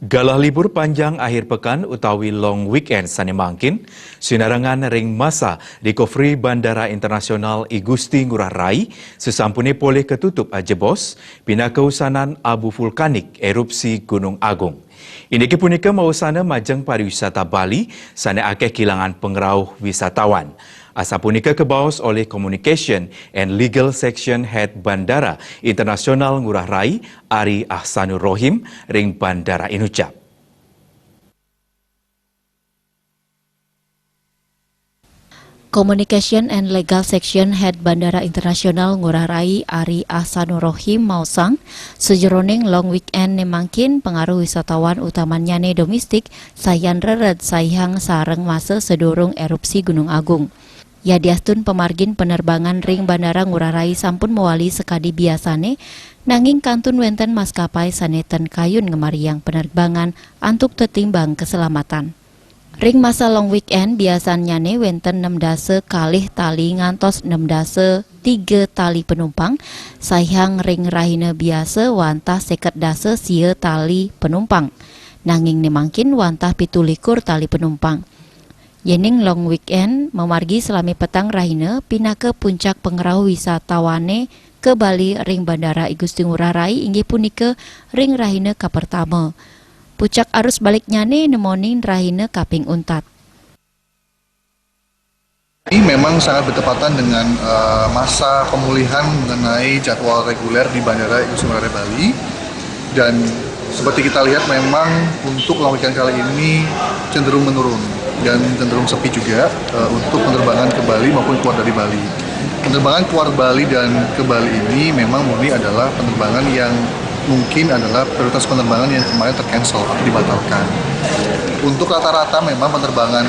Galah libur panjang akhir pekan utawi long weekend sane mangkin, sinarangan ring masa recovery Bandara Internasional I Gusti Ngurah Rai sesampune boleh ketutup ajebos pina keusanan abu vulkanik erupsi Gunung Agung. Ini punika mausana majeng pariwisata Bali sane akeh kilangan pengrauh wisatawan. Asa punika kebaos oleh Communication and Legal Section Head Bandara Internasional Ngurah Rai, Ari Ahsanur Rohim, ring Bandara Inucap. Communication and Legal Section Head Bandara Internasional Ngurah Rai, Ari Ahsanur Rohim mausang, sejeroning long weekend nemangkin pengaruh wisatawan utamanya ne domestik sayan reret sayang sareng masa sedurung erupsi Gunung Agung. Ya diastun pemargin penerbangan ring Bandara Ngurah Rai sampun mewali sekadi biasane, nanging kantun wenten maskapai saneten kayun ngemariang penerbangan antuk tetimbang keselamatan. Ring masa long weekend biasanya ne wenten 6 dase kalih tali ngantos 6 dase 3 tali penumpang, sayang ring rahina biasa wantah 50 dase sia tali penumpang, nanging nemangkin wantah 17 tali penumpang. Yening long weekend memargi selami petang rahina pina ke puncak pengrauh wisatawane ke Bali ring Bandara I Gusti Ngurah Rai inggih punika ring rahina ka pertama. Puncak arus baliknya ne nemoning rahina kaping untat. Ini memang sangat bertepatan dengan masa pemulihan mengenai jadwal reguler di Bandara I Gusti Ngurah Rai Bali, dan seperti kita lihat memang untuk long weekend kali ini cenderung menurun dan cenderung sepi juga untuk penerbangan ke Bali maupun keluar dari Bali. Penerbangan keluar Bali dan ke Bali ini memang murni adalah penerbangan yang mungkin adalah prioritas penerbangan yang kemarin tercancel atau dibatalkan. Untuk rata-rata memang penerbangan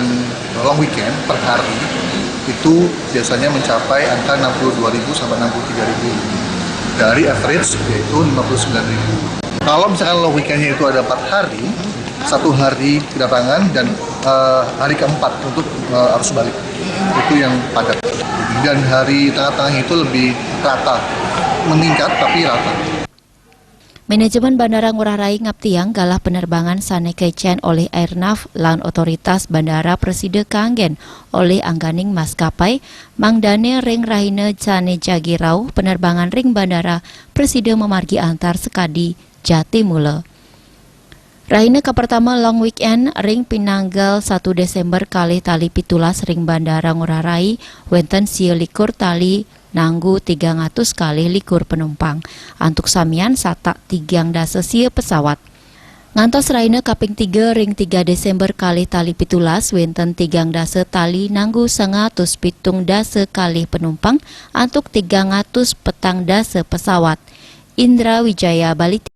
long weekend per hari itu biasanya mencapai angka 62.000 sampai 63.000 dari average yaitu 59.000. Kalau misalkan long weekendnya itu ada 4 hari, 1 hari kedatangan dan hari keempat untuk arus balik, itu yang padat. Dan hari tengah-tengah itu lebih rata, meningkat tapi rata. Manajemen Bandara Ngurah Rai ngaptiang galah penerbangan sane kecen oleh Airnav lan otoritas Bandara Preside Kanggen oleh angganing maskapai mangdane ring rahina sane jagirau penerbangan ring Bandara Preside memargi antar sekadi Jatimula. Rahina ka pertama long weekend ring pinanggal 1 Desember kalih tali 17 ring Bandara Ngurah Rai wenten 19 tali nanggu 300 kali likur penumpang. Antuk samian satak 3 dase sia pesawat. Ngantos rahina kaping 3 ring 3 Desember kalih tali 17 wenten 3 dase tali nanggu 107 dase kali penumpang antuk 300 petang dase pesawat. Indra Wijaya Bali.